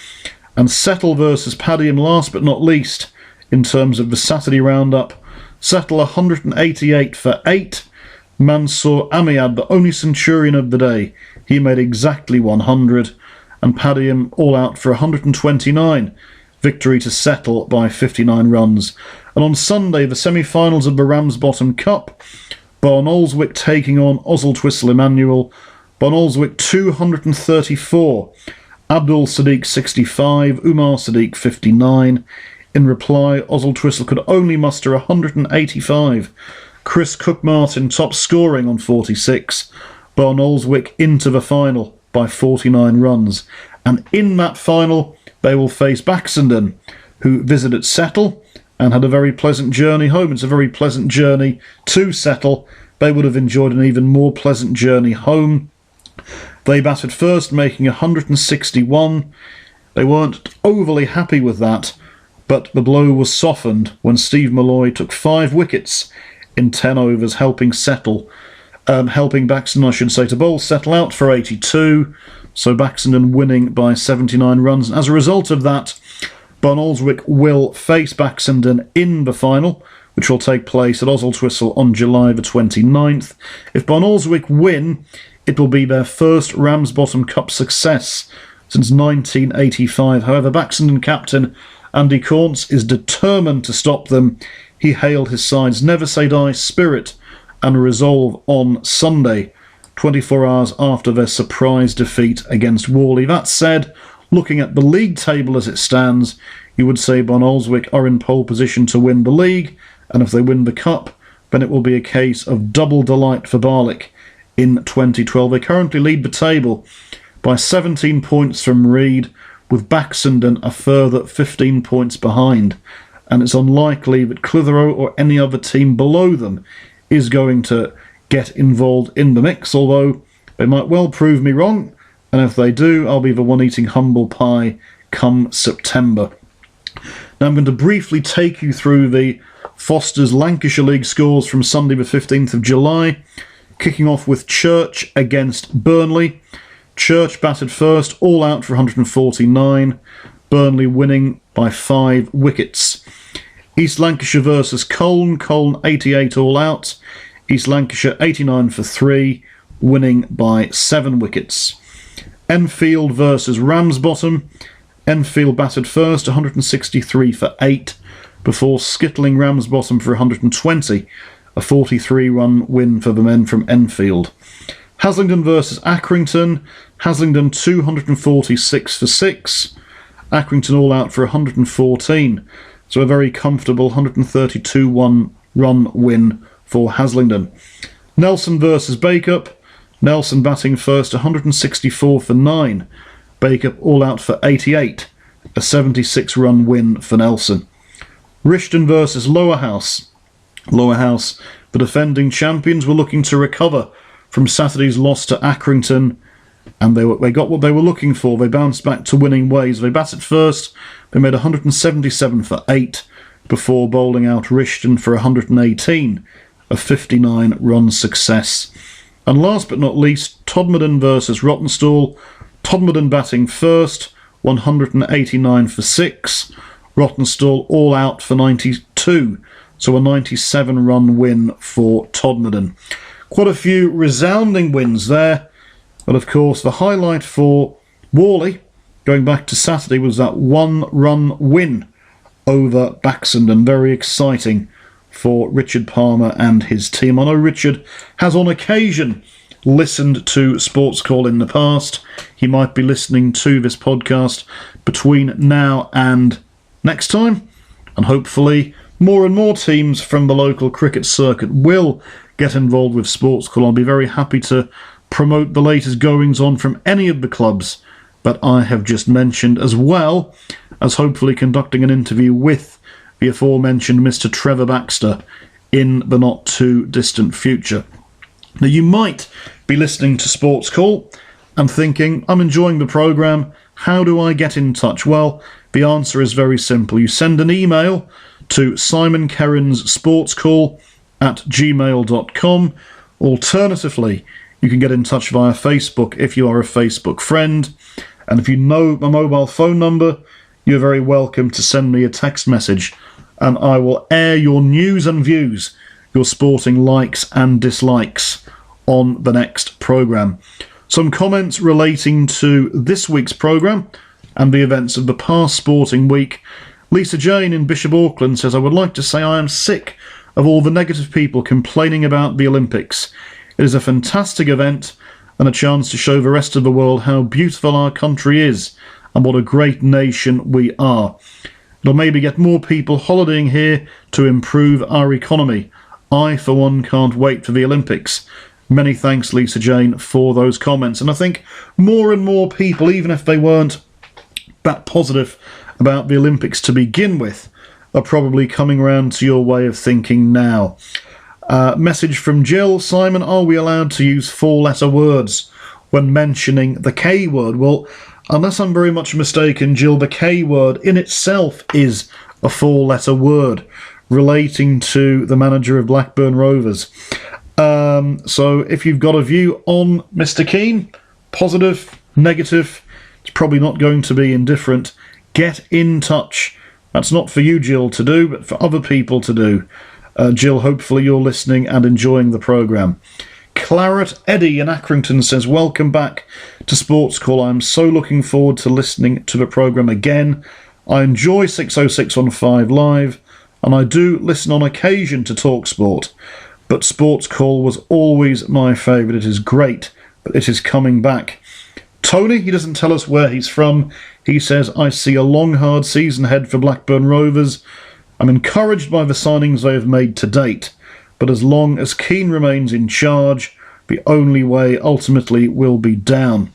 And Settle versus Padiham, last but not least, in terms of the Saturday roundup. Settle 188 for 8. Mansour Amiad, the only centurion of the day, he made exactly 100. And Padiham all out for 129. Victory to Settle by 59 runs. And on Sunday, the semi-finals of the Ramsbottom Cup, Barnoldswick taking on Oswaldtwistle Emmanuel. Barnoldswick 234. Abdul Sadiq 65, Umar Sadiq 59. In reply, Oswaldtwistle could only muster 185. Chris Cook-Martin top scoring on 46. Barnoldswick into the final by 49 runs. And in that final, they will face Baxenden, who visited Settle and had a very pleasant journey home. It's a very pleasant journey to Settle. They would have enjoyed an even more pleasant journey home. They batted first, making 161. They weren't overly happy with that, but the blow was softened when Steve Malloy took 5 wickets in 10 overs, helping Baxenden, I should say, to bowl Settle out for 82. So Baxenden winning by 79 runs. And as a result of that, Barnoldswick will face Baxenden in the final, which will take place at Oswaldtwistle on July the 29th. If Barnoldswick win, it will be their first Ramsbottom Cup success since 1985. However, Baxenden captain Andy Corns is determined to stop them. He hailed his side's never-say-die spirit and resolve on Sunday, 24 hours after their surprise defeat against Worley. That said, looking at the league table as it stands, you would say Barnoldswick are in pole position to win the league, and if they win the cup, then it will be a case of double delight for Barlick in 2012. They currently lead the table by 17 points from Reed, with Baxenden a further 15 points behind, and it's unlikely that Clitheroe or any other team below them is going to get involved in the mix, although they might well prove me wrong, and if they do, I'll be the one eating humble pie come September. Now I'm going to briefly take you through the Foster's Lancashire League scores from Sunday the 15th of July, kicking off with Church against Burnley. Church batted first, all out for 149, Burnley winning by 5 wickets. East Lancashire versus Colne, Colne 88 all out, East Lancashire 89 for 3, winning by 7 wickets. Enfield versus Ramsbottom. Enfield batted first, 163 for 8, before skittling Ramsbottom for 120, a 43-run win for the men from Enfield. Haslingden versus Accrington. Haslingden 246 for 6, Accrington all out for 114. So a very comfortable 132-run win for Haslingden. Nelson versus Bacup. Nelson batting first, 164 for 9. Bacup all out for 88. A 76-run win for Nelson. Rishton versus Lower House. Lower House, the defending champions, were looking to recover from Saturday's loss to Accrington, and they got what they were looking for. They bounced back to winning ways. They batted first. They made 177 for 8 before bowling out Rishton for 118, a 59-run success. And last but not least, Todmorden versus Rawtenstall. Todmorden batting first, 189 for 6. Rawtenstall all out for 92, so a 97-run win for Todmorden. Quite a few resounding wins there, but of course the highlight for Worley, going back to Saturday, was that 1-run win over Baxenden. Very exciting for Richard Palmer and his team. I know Richard has on occasion listened to Sports Call in the past. He might be listening to this podcast between now and next time, and hopefully more and more teams from the local cricket circuit will get involved with Sports Call. I'll be very happy to promote the latest goings on from any of the clubs that I have just mentioned, as well as hopefully conducting an interview with the aforementioned Mr. Trevor Baxter in the not too distant future. Now, you might be listening to Sports Call and thinking, I'm enjoying the programme, how do I get in touch? Well, the answer is very simple. You send an email to Simon Kerins SportsCall @gmail.com. Alternatively, you can get in touch via Facebook if you are a Facebook friend. And if you know my mobile phone number, you're very welcome to send me a text message, and I will air your news and views, your sporting likes and dislikes on the next programme. Some comments relating to this week's programme and the events of the past sporting week. Lisa Jane in Bishop Auckland says, I would like to say I am sick of all the negative people complaining about the Olympics. It is a fantastic event and a chance to show the rest of the world how beautiful our country is and what a great nation we are. It'll maybe get more people holidaying here to improve our economy. I, for one, can't wait for the Olympics. Many thanks, Lisa Jane, for those comments. And I think more and more people, even if they weren't that positive about the Olympics to begin with, are probably coming round to your way of thinking now. Message from Jill. Simon, are we allowed to use 4-letter words when mentioning the K word? Well, unless I'm very much mistaken, Jill, the K word in itself is a 4-letter word relating to the manager of Blackburn Rovers. So if you've got a view on Mr. Keane, positive, negative, it's probably not going to be indifferent, get in touch. That's not for you, Jill, to do, but for other people to do. Jill, hopefully you're listening and enjoying the programme. Claret Eddie in Accrington says, welcome back to Sports Call. I'm so looking forward to listening to the programme again. I enjoy 606 on 5 Live, and I do listen on occasion to Talk Sport, but Sports Call was always my favourite. It is great, but it is coming back. Tony, he doesn't tell us where he's from. He says, I see a long, hard season ahead for Blackburn Rovers. I'm encouraged by the signings they have made to date, but as long as Keane remains in charge, the only way ultimately will be down.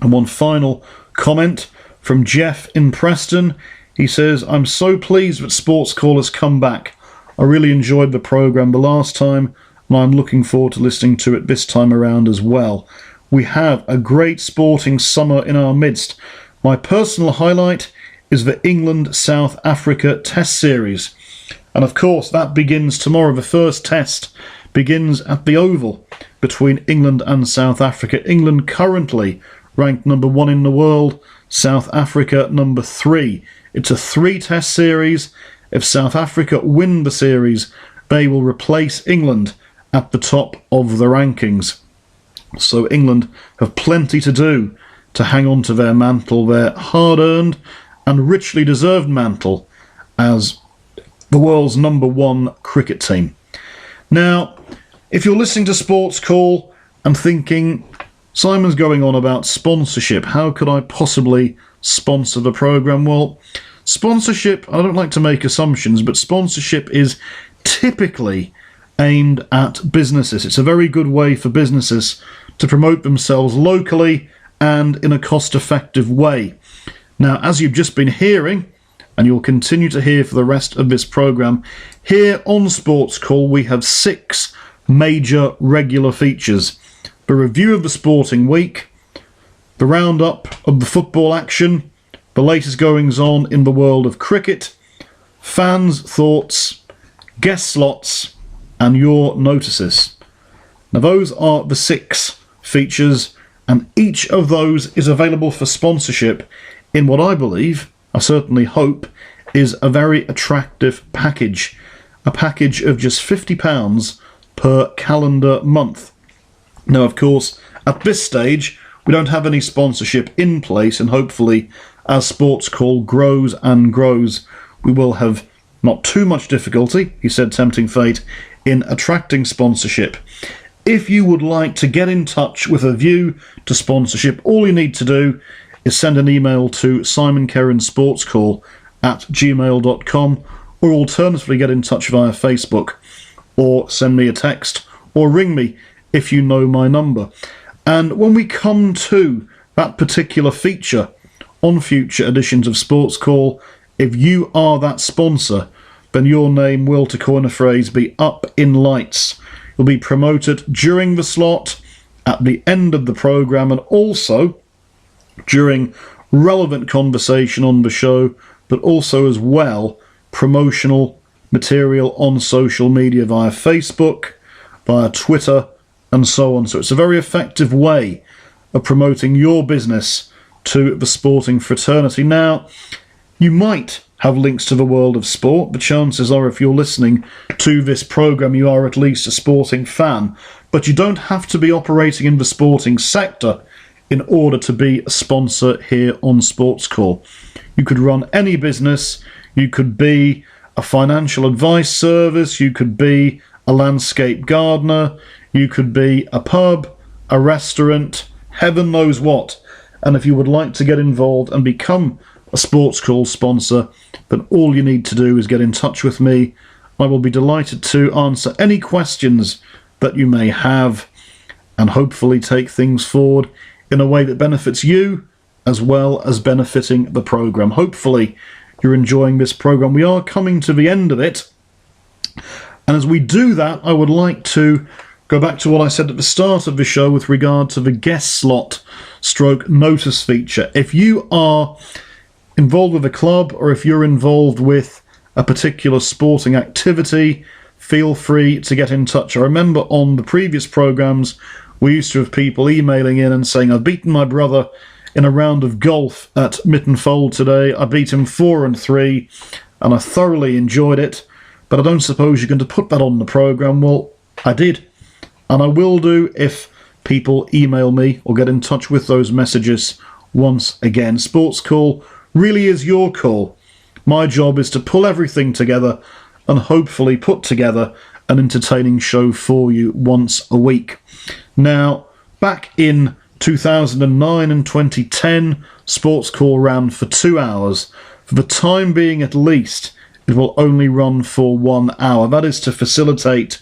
And one final comment from Jeff in Preston. He says, I'm so pleased that Sports Call has come back. I really enjoyed the programme the last time, and I'm looking forward to listening to it this time around as well. We have a great sporting summer in our midst. My personal highlight is the England-South Africa Test Series. And of course, that begins tomorrow. The first test begins at the Oval between England and South Africa. England currently ranked number 1 in the world, South Africa number 3. It's a 3-test series. If South Africa win the series, they will replace England at the top of the rankings. So England have plenty to do to hang on to their mantle, their hard-earned and richly deserved mantle as the world's number 1 cricket team. Now, if you're listening to Sports Call and thinking, Simon's going on about sponsorship, how could I possibly sponsor the programme? Well, Sponsorship, I don't like to make assumptions, but sponsorship is typically aimed at businesses. It's a very good way for businesses to promote themselves locally and in a cost-effective way. Now, as you've just been hearing, and you'll continue to hear for the rest of this programme, here on Sports Call we have 6 major regular features. The review of the sporting week, the roundup of the football action, the latest goings-on in the world of cricket, fans' thoughts, guest slots, and your notices. Now those are the 6 features, and each of those is available for sponsorship in what I believe, I certainly hope, is a very attractive package. A package of just £50 per calendar month. Now, of course, at this stage, we don't have any sponsorship in place, and hopefully, as Sports Call grows and grows, we will have not too much difficulty, he said, tempting fate, in attracting sponsorship. If you would like to get in touch with a view to sponsorship, all you need to do is send an email to simonkerins@gmail.com, or alternatively get in touch via Facebook, or send me a text, or ring me if you know my number. And when we come to that particular feature on future editions of Sports Call, if you are that sponsor, then your name will, to coin a phrase, be up in lights. You'll be promoted during the slot, at the end of the programme, and also during relevant conversation on the show, but also as well promotional material on social media via Facebook, via Twitter, and so on. So it's a very effective way of promoting your business to the sporting fraternity. Now, you might have links to the world of sport. The chances are, if you're listening to this programme, you are at least a sporting fan. But you don't have to be operating in the sporting sector in order to be a sponsor here on Sports Call. You could run any business. You could be a financial advice service. You could be a landscape gardener. You could be a pub, a restaurant, heaven knows what. And if you would like to get involved and become a Sports Call sponsor, then all you need to do is get in touch with me. I will be delighted to answer any questions that you may have, and hopefully take things forward in a way that benefits you as well as benefiting the programme. Hopefully you're enjoying this programme. We are coming to the end of it, and as we do that, I would like to go back to what I said at the start of the show with regard to the guest slot stroke notice feature. If you are involved with a club, or if you're involved with a particular sporting activity, feel free to get in touch. I remember on the previous programmes we used to have people emailing in and saying, I've beaten my brother in a round of golf at Mittenfold today. I beat him 4-3 and I thoroughly enjoyed it, but I don't suppose you're going to put that on the programme. Well, I did, and I will do if people email me or get in touch with those messages once again. Sports Call really is your call. My job is to pull everything together and hopefully put together an entertaining show for you once a week. Now, back in 2009 and 2010, Sports Call ran for 2 hours. For the time being at least, it will only run for 1 hour. That is to facilitate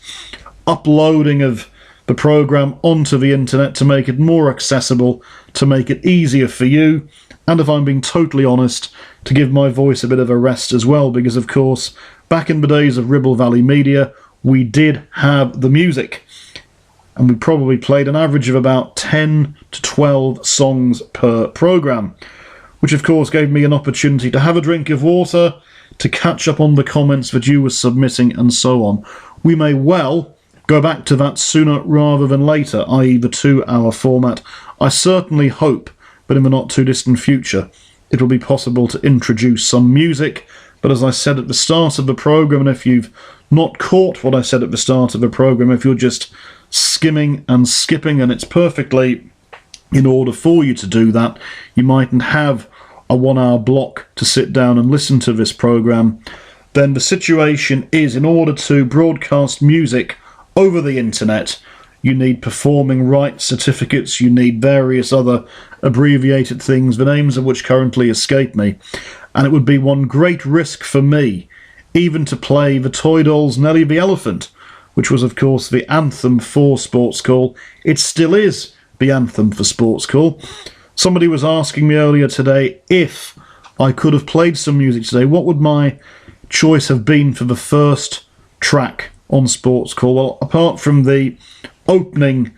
uploading of the programme onto the internet, to make it more accessible, to make it easier for you, and if I'm being totally honest, to give my voice a bit of a rest as well, because of course, back in the days of Ribble Valley Media, we did have the music, and we probably played an average of about 10 to 12 songs per programme, which of course gave me an opportunity to have a drink of water, to catch up on the comments that you were submitting, and so on. We may well go back to that sooner rather than later, i.e. the 2 hour format. I certainly hope that in the not too distant future it will be possible to introduce some music. But as I said at the start of the programme, and if you've not caught what I said at the start of the programme, if you're just skimming and skipping, and it's perfectly in order for you to do that, you mightn't have a 1 hour block to sit down and listen to this programme, then the situation is, in order to broadcast music over the internet, you need performing rights certificates, you need various other abbreviated things, the names of which currently escape me. and it would be one great risk for me even to play the Toy Dolls' Nelly the Elephant, which was of course the anthem for SportsCall. It still is the anthem for SportsCall. Somebody was asking me earlier today if I could have played some music today, what would my choice have been for the first track on SportsCall? Well, apart from the opening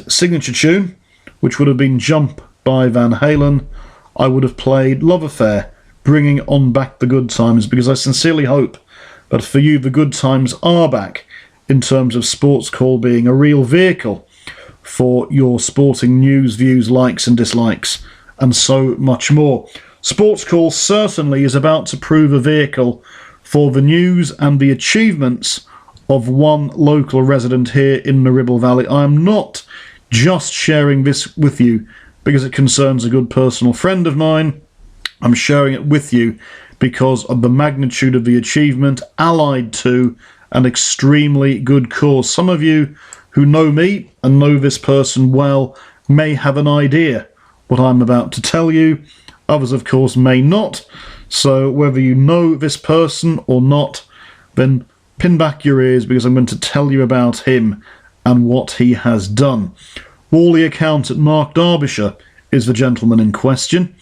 signature tune, which would have been Jump by Van Halen, I would have played Love Affair, bringing on back the good times, because I sincerely hope that for you the good times are back in terms of SportsCall being a real vehicle for your sporting news, views, likes and dislikes, and so much more. SportsCall certainly is about to prove a vehicle for the news and the achievements of one local resident here in the Ribble Valley. I am not just sharing this with you because it concerns a good personal friend of mine. I'm sharing it with you because of the magnitude of the achievement, allied to an extremely good cause. Some of you who know me and know this person well may have an idea what I'm about to tell you. Others, of course, may not. So whether you know this person or not, then pin back your ears, because I'm going to tell you about him and what he has done. Wally accountant Mark Derbyshire is the gentleman in question,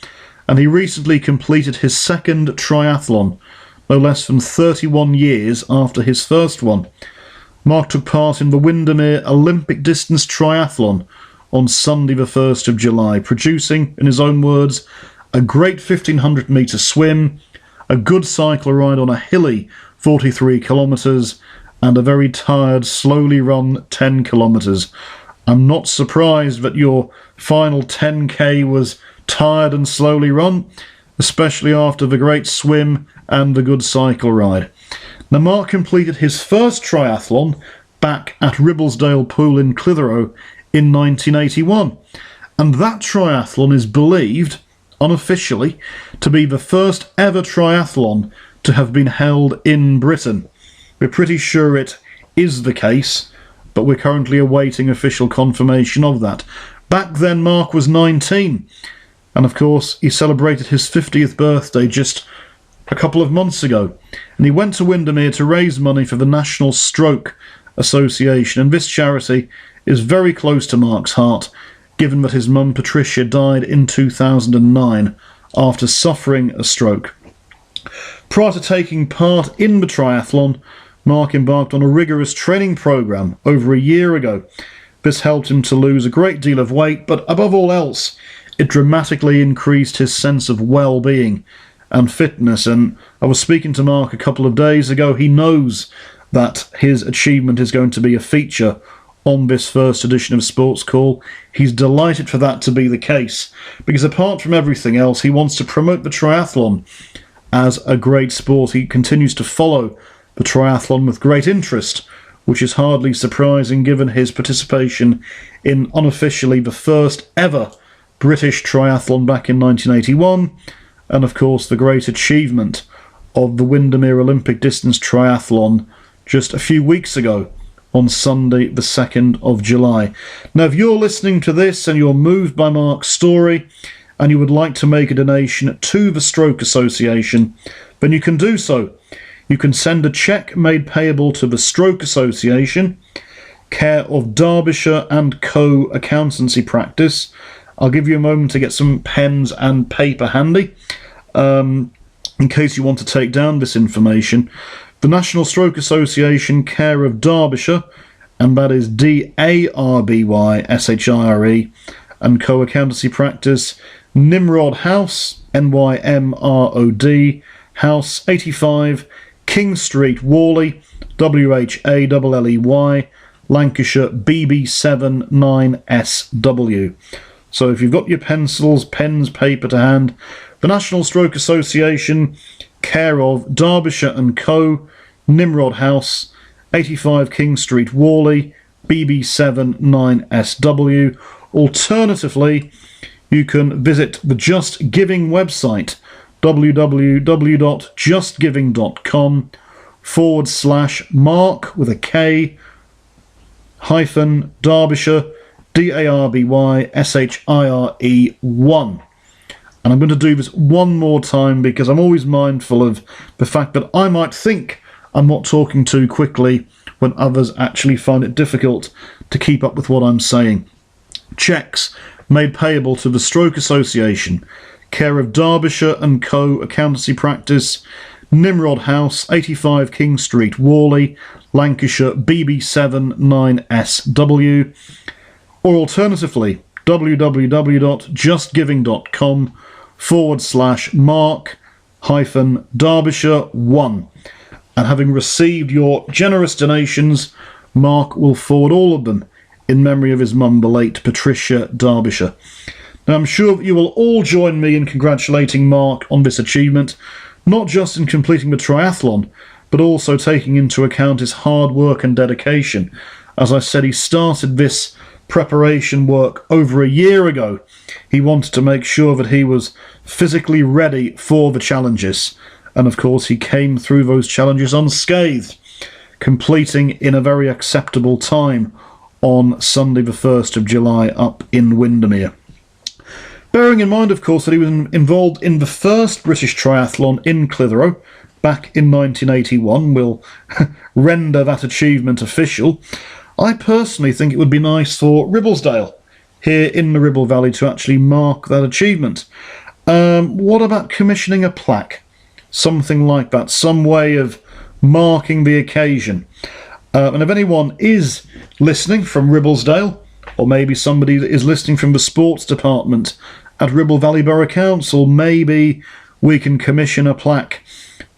and he recently completed his second triathlon, no less than 31 years after his first one. Mark took part in the Windermere Olympic distance triathlon on Sunday the 1st of July, producing, in his own words, a great 1500 metre swim, a good cycle ride on a hilly 43 kilometres, and a very tired, slowly run 10 kilometres. I'm not surprised that your final 10k was tired and slowly run, especially after the great swim and the good cycle ride. Now, Mark completed his first triathlon back at Ribblesdale Pool in Clitheroe in 1981, and that triathlon is believed, unofficially, to be the first ever triathlon to have been held in Britain. We're pretty sure it is the case, but we're currently awaiting official confirmation of that. Back then, Mark was 19, and of course, he celebrated his 50th birthday just a couple of months ago, and he went to Windermere to raise money for the National Stroke Association, and this charity is very close to Mark's heart, given that his mum Patricia died in 2009 after suffering a stroke. Prior to taking part in the triathlon, Mark embarked on a rigorous training program over a year ago. This helped him to lose a great deal of weight, but above all else, it dramatically increased his sense of well-being and fitness. And I was speaking to Mark a couple of days ago. He knows that his achievement is going to be a feature on this first edition of SportsCall. He's delighted for that to be the case, because apart from everything else, he wants to promote the triathlon as a great sport. He continues to follow the triathlon with great interest, which is hardly surprising given his participation in unofficially the first ever British triathlon back in 1981, and of course the great achievement of the Windermere Olympic distance triathlon just a few weeks ago on Sunday the 2nd of July. Now, if you're listening to this and you're moved by Mark's story and you would like to make a donation to the Stroke Association, then you can do so. You can send a cheque made payable to the Stroke Association, care of Derbyshire and Co. Accountancy Practice. I'll give you a moment to get some pens and paper handy, in case you want to take down this information. The National Stroke Association, care of Derbyshire, and that is DARBYSHIRE, and Co. Accountancy Practice, Nimrod House, NYMROD, House 85, King Street, Whalley, WHALLEY, Lancashire, BB7 9SW. So if you've got your pencils, pens, paper to hand, the National Stroke Association, care of Derbyshire and Co., Nimrod House, 85 King Street, Whalley, BB7 9SW. Alternatively, you can visit the Just Giving website, www.justgiving.com/Mark with a K hyphen Derbyshire, DARBYSHIRE1. And I'm going to do this one more time because I'm always mindful of the fact that I might think I'm not talking too quickly when others actually find it difficult to keep up with what I'm saying. Cheques made payable to the Stroke Association, care of Derbyshire & Co. Accountancy Practice, Nimrod House, 85 King Street, Worley, Lancashire, BB7 9SW, or alternatively, www.justgiving.com/Mark-Derbyshire1. And having received your generous donations, Mark will forward all of them in memory of his mum, the late Patricia Derbyshire. Now, I'm sure that you will all join me in congratulating Mark on this achievement, not just in completing the triathlon, but also taking into account his hard work and dedication. As I said, he started this preparation work over a year ago. He wanted to make sure that he was physically ready for the challenges. And of course, he came through those challenges unscathed, completing in a very acceptable time on Sunday the 1st of July up in Windermere. Bearing in mind, of course, that he was involved in the first British triathlon in Clitheroe back in 1981, will render that achievement official. I personally think it would be nice for Ribblesdale here in the Ribble Valley to actually mark that achievement. What about commissioning a plaque? Something like that, some way of marking the occasion. And if anyone is listening from Ribblesdale, or maybe somebody that is listening from the sports department at Ribble Valley Borough Council, maybe we can commission a plaque.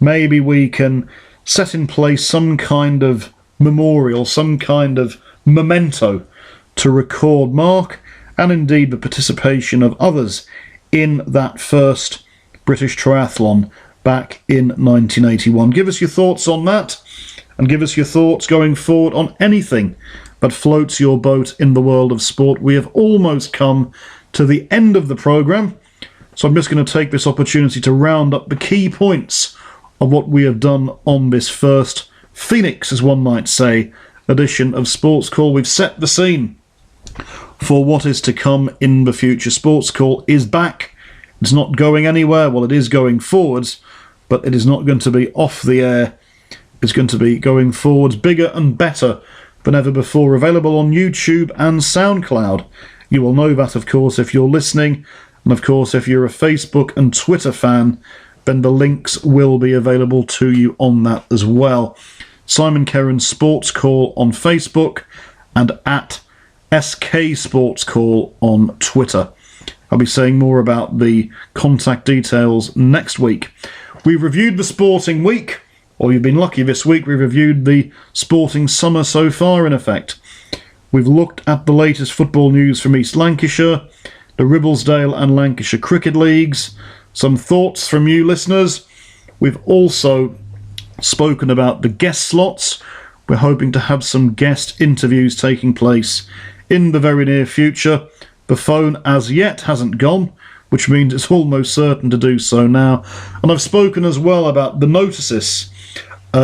Maybe we can set in place some kind of memorial, some kind of memento to record Mark and indeed the participation of others in that first British triathlon back in 1981. Give us your thoughts on that, and give us your thoughts going forward on anything that floats your boat in the world of sport. We have almost come to the end of the programme, so I'm just going to take this opportunity to round up the key points of what we have done on this first Phoenix, as one might say, edition of Sports Call. We've set the scene for what is to come in the future. Sports Call is back. It's not going anywhere. Well, it is going forwards, but it is not going to be off the air. It's going to be going forwards bigger and better than ever before. Available on YouTube and SoundCloud. You will know that, of course, if you're listening. And, of course, if you're a Facebook and Twitter fan, then the links will be available to you on that as well. Simon Kerins SportsCall on Facebook and at SK SportsCall on Twitter. I'll be saying more about the contact details next week. We've reviewed the sporting week, or you've been lucky this week, we've reviewed the sporting summer so far, in effect. We've looked at the latest football news from East Lancashire, the Ribblesdale and Lancashire Cricket Leagues, some thoughts from you listeners. We've also spoken about the guest slots. We're hoping to have some guest interviews taking place in the very near future. The phone as yet hasn't gone, which means it's almost certain to do so now. And I've spoken as well about the notices,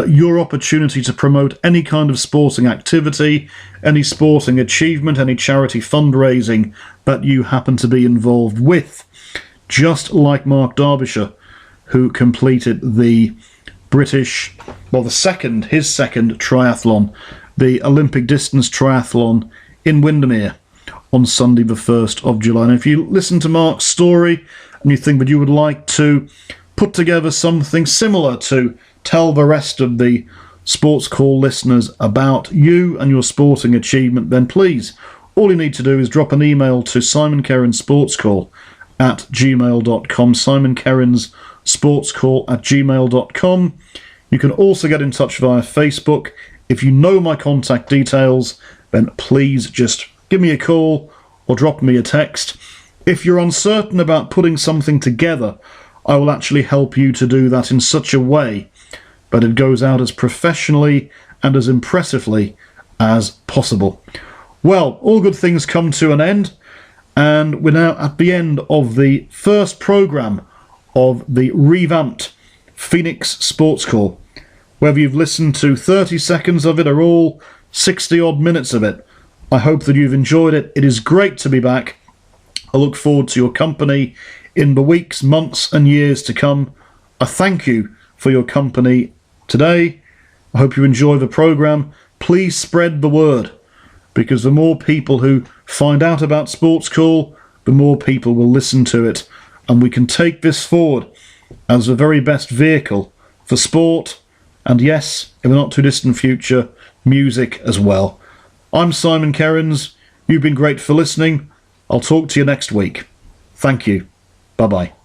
your opportunity to promote any kind of sporting activity, any sporting achievement, any charity fundraising that you happen to be involved with. Just like Mark Derbyshire, who completed the British, well, his second triathlon, the Olympic distance triathlon in Windermere on Sunday the 1st of July. And if you listen to Mark's story and you think that you would like to put together something similar to tell the rest of the Sports Call listeners about you and your sporting achievement, then please, all you need to do is drop an email to Simon Kerins SportsCall at gmail.com, Simon Kerins SportsCall at gmail.com. You can also get in touch via Facebook. If you know my contact details, then please just give me a call or drop me a text. If you're uncertain about putting something together, I will actually help you to do that in such a way that it goes out as professionally and as impressively as possible. Well, all good things come to an end, and we're now at the end of the first programme of the revamped Phoenix Sports Call. Whether you've listened to 30 seconds of it or all 60-odd minutes of it, I hope that you've enjoyed it. It is great to be back. I look forward to your company in the weeks, months and years to come. I thank you for your company today. I hope you enjoy the programme. Please spread the word, because the more people who find out about SportsCall, the more people will listen to it, and we can take this forward as the very best vehicle for sport, and yes, in the not too distant future, music as well. I'm Simon Kerins. You've been great for listening. I'll talk to you next week. Thank you. Bye-bye.